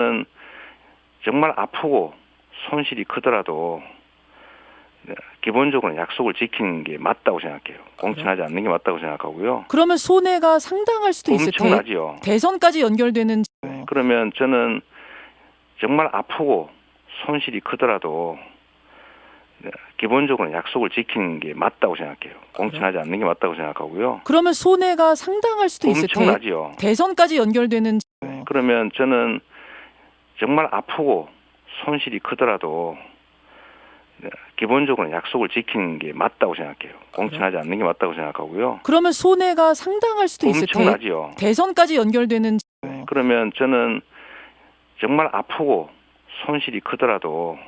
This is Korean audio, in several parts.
는 정말 아프고 손실이 크더라도 기본적으로 약속을 지키는 게 맞다고 생각해요. 공천하지 않는 게 맞다고 생각하고요. 그러면 손해가 상당할 수도 있을 텐데 엄청나죠. 대선까지 연결되는. 그러면 저는 정말 아프고 손실이 크더라도 기본적으로 약속을 지키는 게 맞다고 생각해요. 공천하지 않는 게 맞다고 생각하고요. 그러면 손해가 상당할 수도 있을 텐데 엄청나죠. 대선까지 연결되는. 그러면 저는 정말 아프고 손실이 크더라도 기본적으로 약속을 지키는 게 맞다고 생각해요. 공천하지 않는 게 맞다고 생각하고요. 그러면 손해가 상당할 수도 있을 텐데 엄청나죠. 대선까지 연결되는. 그러면 저는 정말 아프고 손실이 크더라도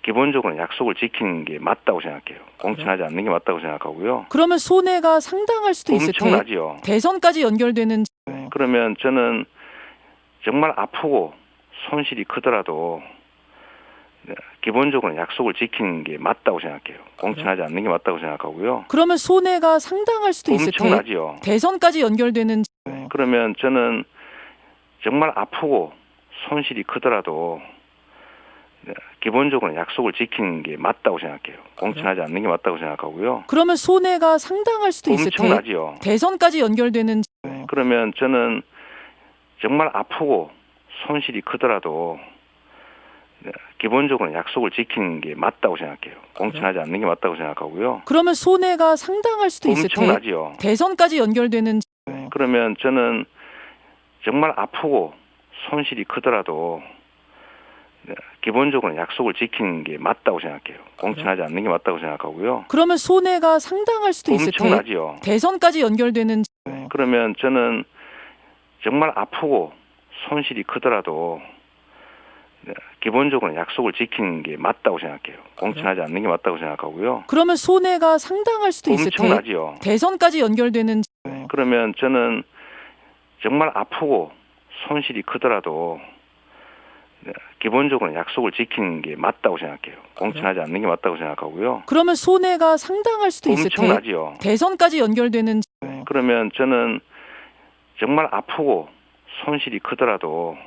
기본적으로 약속을 지키는 게 맞다고 생각해요. 공천하지 않는 게 맞다고 생각하고요. 그러면 손해가 상당할 수도 있을 텐데 엄청나죠. 대선까지 연결되는. 그러면 저는 정말 아프고 손실이 크더라도 기본적으로 약속을 지키는 게 맞다고 생각해요. 공천하지 않는 게 맞다고 생각하고요. 그러면 손해가 상당할 수도 있을 텐데 엄청나죠. 대선까지 연결되는. 그러면 저는 정말 아프고 손실이 크더라도 기본적으로 약속을 지키는 게 맞다고 생각해요. 공천하지 않는 게 맞다고 생각하고요. 그러면 손해가 상당할 수도 있을 텐데 엄청나죠. 대선까지 연결되는. 그러면 저는 정말 아프고 손실이 크더라도 기본적으로 약속을 지키는 게 맞다고 생각해요. 공천하지 않는 게 맞다고 생각하고요. 그러면 손해가 상당할 수도 있을 텐데 엄청나죠. 대선까지 연결되는. 그러면 저는 정말 아프고 손실이 크더라도 기본적으로 약속을 지키는 게 맞다고 생각해요. 공천하지 않는 게 맞다고 생각하고요. 그러면 손해가 상당할 수도 있을 텐데 엄청나죠. 대선까지 연결되는. 그러면 저는 정말 아프고 손실이 크더라도 기본적으로 약속을 지키는 게 맞다고 생각해요. 공천하지 않는 게 맞다고 생각하고요. 그러면 손해가 상당할 수도 있을 텐데 엄청나죠. 대선까지 연결되는. 그러면 저는 정말 아프고 손실이 크더라도 기본적으로 약속을 지키는 게 맞다고 생각해요. 공천하지 않는 게 맞다고 생각하고요. 그러면 손해가 상당할 수도 있을 텐데 엄청나죠. 대선까지 연결되는. 그러면 저는 정말 아프고 손실이 크더라도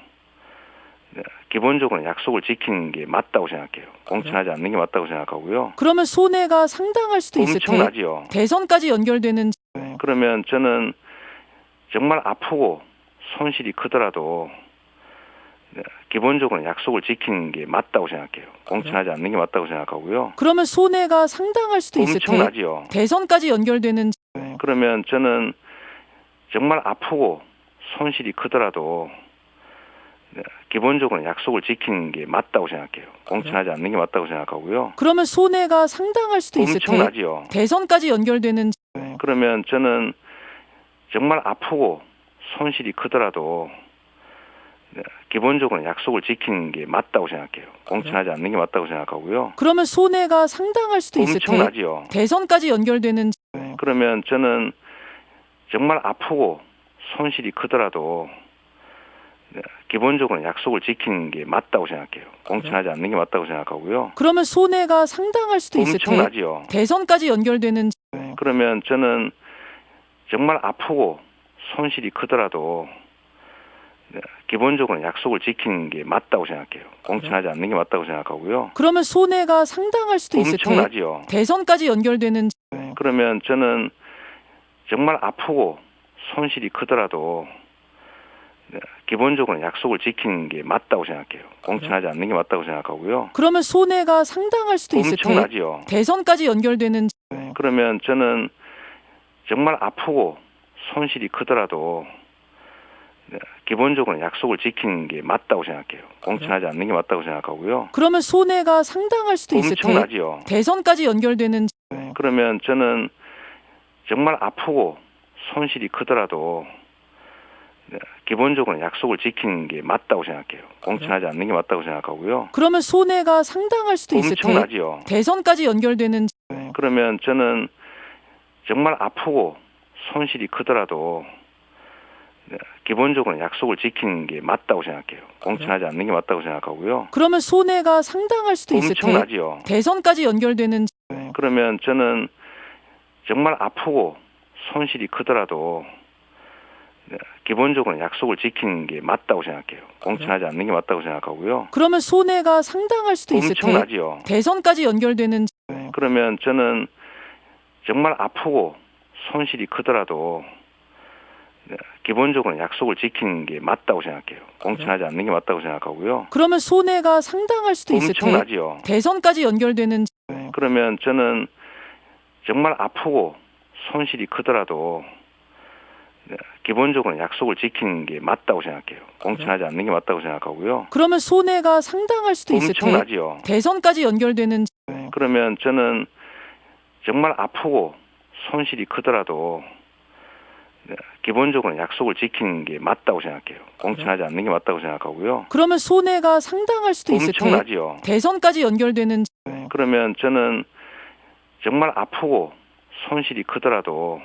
기본적으로 약속을 지키는 게 맞다고 생각해요. 공천하지 않는 게 맞다고 생각하고요. 그러면 손해가 상당할 수도 있을 텐데 엄청나죠. 대선까지 연결되는. 그러면 저는 정말 아프고 손실이 크더라도 기본적으로 약속을 지키는 게 맞다고 생각해요. 공천하지 않는 게 맞다고 생각하고요. 그러면 손해가 상당할 수도 있을 텐데 엄청나죠. 대선까지 연결되는. 그러면 저는 정말 아프고 손실이 크더라도 기본적으로 약속을 지키는 게 맞다고 생각해요. 공천하지 않는 게 맞다고 생각하고요. 그러면 손해가 상당할 수도 있을 텐데 엄청나죠. 대선까지 연결되는. 그러면 저는 정말 아프고 손실이 크더라도 기본적으로 약속을 지키는 게 맞다고 생각해요. 공천하지 않는 게 맞다고 생각하고요. 그러면 손해가 상당할 수도 있을 텐데 엄청나죠. 대선까지 연결되는. 그러면 저는 정말 아프고 손실이 크더라도 기본적으로 약속을 지키는 게 맞다고 생각해요. 공천하지 않는 게 맞다고 생각하고요. 그러면 손해가 상당할 수도 있을 텐데 엄청나죠. 대선까지 연결되는. 그러면 저는 정말 아프고 손실이 크더라도 기본적으로 약속을 지키는 게 맞다고 생각해요. 공천하지 않는 게 맞다고 생각하고요. 그러면 손해가 상당할 수도 있을 텐데 엄청나죠. 대선까지 연결되는. 그러면 저는 정말 아프고 손실이 크더라도 기본적으로 약속을 지키는 게 맞다고 생각해요. 공천하지 않는 게 맞다고 생각하고요. 그러면 손해가 상당할 수도 있을 텐데 엄청나죠. 대선까지 연결되는. 그러면 저는 정말 아프고 손실이 크더라도 기본적으로 약속을 지키는 게 맞다고 생각해요. 공천하지 않는 게 맞다고 생각하고요. 그러면 손해가 상당할 수도 있을 텐데 엄청나죠. 대선까지 연결되는. 그러면 저는 정말 아프고 손실이 크더라도 기본적으로 약속을 지키는 게 맞다고 생각해요. 공천하지 않는 게 맞다고 생각하고요. 그러면 손해가 상당할 수도 있을 텐데 엄청나죠. 대선까지 연결되는. 그러면 저는 정말 아프고 손실이 크더라도 기본적으로 약속을 지키는 게 맞다고 생각해요. 공천하지 않는 게 맞다고 생각하고요. 그러면 손해가 상당할 수도 있을 텐데 엄청나죠. 대선까지 연결되는. 그러면 저는 정말 아프고 손실이 크더라도 기본적으로 약속을 지키는 게 맞다고 생각해요. 공천하지 않는 게 맞다고 생각하고요. 그러면 손해가 상당할 수도 있을 텐데 엄청나죠. 대선까지 연결되는 그러면 저는 정말 아프고 손실이 크더라도 기본적으로 약속을 지키는 게 맞다고 생각해요. 공천하지 않는 게 맞다고 생각하고요. 그러면 손해가 상당할 수도 있을 텐데 엄청나죠. 대선까지 연결되는 그러면 저는 정말 아프고 손실이 크더라도 기본적으로 약속을 지키는 게 맞다고 생각해요. 공천하지 않는 게 맞다고 생각하고요. 그러면 손해가 상당할 수도 있을 텐데 엄청나죠. 대선까지 연결되는 그러면 저는 정말 아프고 손실이 크더라도 기본적으로 약속을 지키는 게 맞다고 생각해요. 공천하지 않는 게 맞다고 생각하고요. 그러면 손해가 상당할 수도 있을 텐데 엄청나죠. 대선까지 연결되는 그러면 저는 정말 아프고 손실이 크더라도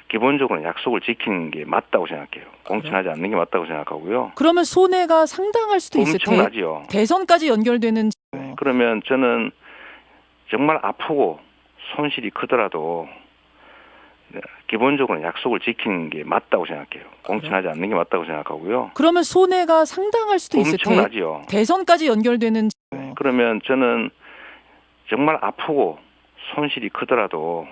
기본적으로 약속을 지키는 게 맞다고 생각해요. 공천하지 않는 게 맞다고 생각하고요. 그러면 손해가 상당할 수도 있을 텐데 엄청나죠. 대선까지 연결되는 그러면 저는 정말 아프고 손실이 크더라도 기본적으로 약속을 지키는 게 맞다고 생각해요. 공천하지 않는 게 맞다고 생각하고요. 그러면 손해가 상당할 수도 있을 텐데 엄청나죠. 대선까지 연결되는 그러면 저는 정말 아프고 손실이 크더라도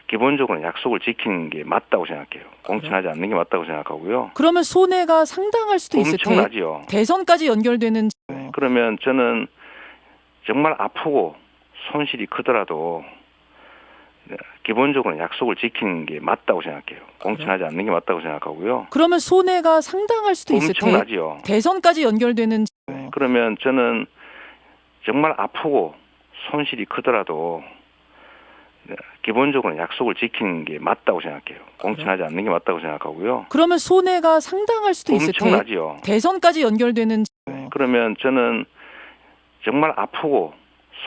기본적으로 약속을 지키는 게 맞다고 생각해요. 공천하지 않는 게 맞다고 생각하고요. 그러면 손해가 상당할 수도 있을 텐데 엄청나죠. 대선까지 연결되는 그러면 저는 정말 아프고 손실이 크더라도 기본적으로 약속을 지키는 게 맞다고 생각해요. 공천하지 않는 게 맞다고 생각하고요. 그러면 손해가 상당할 수도 있을 텐데 엄청나죠. 대선까지 연결되는 그러면 저는 정말 아프고 손실이 크더라도 기본적으로 약속을 지키는 게 맞다고 생각해요. 공천하지 않는 게 맞다고 생각하고요. 그러면 손해가 상당할 수도 있을 텐데 엄청나죠. 대선까지 연결되는 그러면 저는 정말 아프고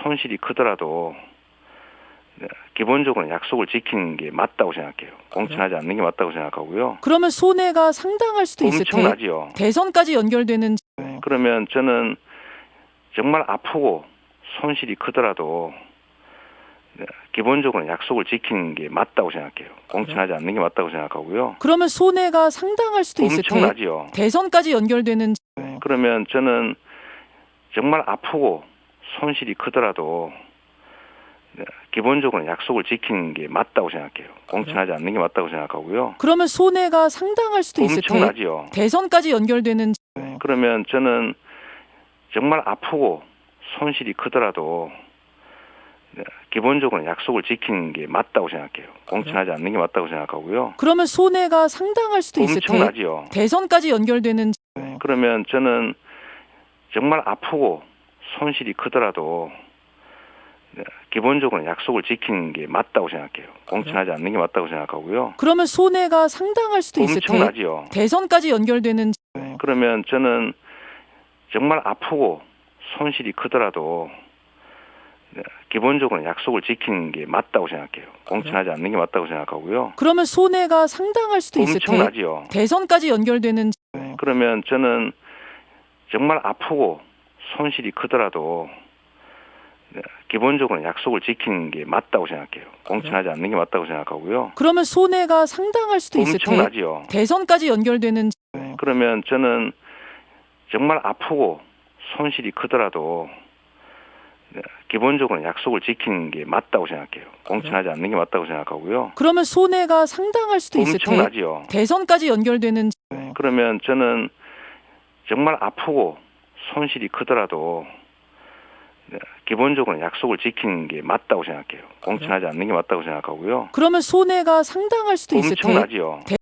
손실이 크더라도 기본적으로 약속을 지키는 게 맞다고 생각해요. 공천하지 않는 게 맞다고 생각하고요. 그러면 손해가 상당할 수도 있을 텐데 엄청나죠. 대선까지 연결되는 그러면 저는 정말 아프고 손실이 크더라도 기본적으로 약속을 지키는 게 맞다고 생각해요. 공천하지 않는 게 맞다고 생각하고요. 그러면 손해가 상당할 수도 있을 텐데 엄청나죠. 대선까지 연결되는 그러면 저는 정말 아프고 손실이 크더라도 기본적으로 약속을 지키는 게 맞다고 생각해요. 공천하지 않는 게 맞다고 생각하고요. 그러면 손해가 상당할 수도 있을 텐데 엄청나죠. 대선까지 연결되는 그러면 저는 정말 아프고 손실이 크더라도 기본적으로 약속을 지키는 게 맞다고 생각해요. 공천하지 않는 게 맞다고 생각하고요. 그러면 손해가 상당할 수도 있을 텐데 엄청나죠. 대선까지 연결되는 그러면 저는 정말 아프고 손실이 크더라도 기본적으로 약속을 지키는 게 맞다고 생각해요. 공천하지 않는 게 맞다고 생각하고요. 그러면 손해가 상당할 수도 있을 텐데 엄청나죠. 대선까지 연결되는 그러면 저는 정말 아프고 손실이 크더라도 기본적으로 약속을 지키는 게 맞다고 생각해요. 공천하지 않는 게 맞다고 생각하고요. 그러면 손해가 상당할 수도 있을 텐데 엄청나죠. 대선까지 연결되는 그러면 저는 정말 아프고 손실이 크더라도 기본적으로 약속을 지키는 게 맞다고 생각해요. 공천하지 않는 게 맞다고 생각하고요. 그러면 손해가 상당할 수도 있을 텐데 엄청나죠. 대선까지 연결되는 그러면 저는 정말 아프고 손실이 크더라도 기본적으로 약속을 지키는 게 맞다고 생각해요. 공천하지 않는 게 맞다고 생각하고요. 그러면 손해가 상당할 수도 있을 텐데 엄청나죠. 대선까지 연결되는 그러면 저는 정말 아프고 손실이 크더라도 기본적으로 약속을 지키는 게 맞다고 생각해요. 공천하지 않는 게 맞다고 생각하고요. 그러면 손해가 상당할 수도 있을 텐데 엄청나죠.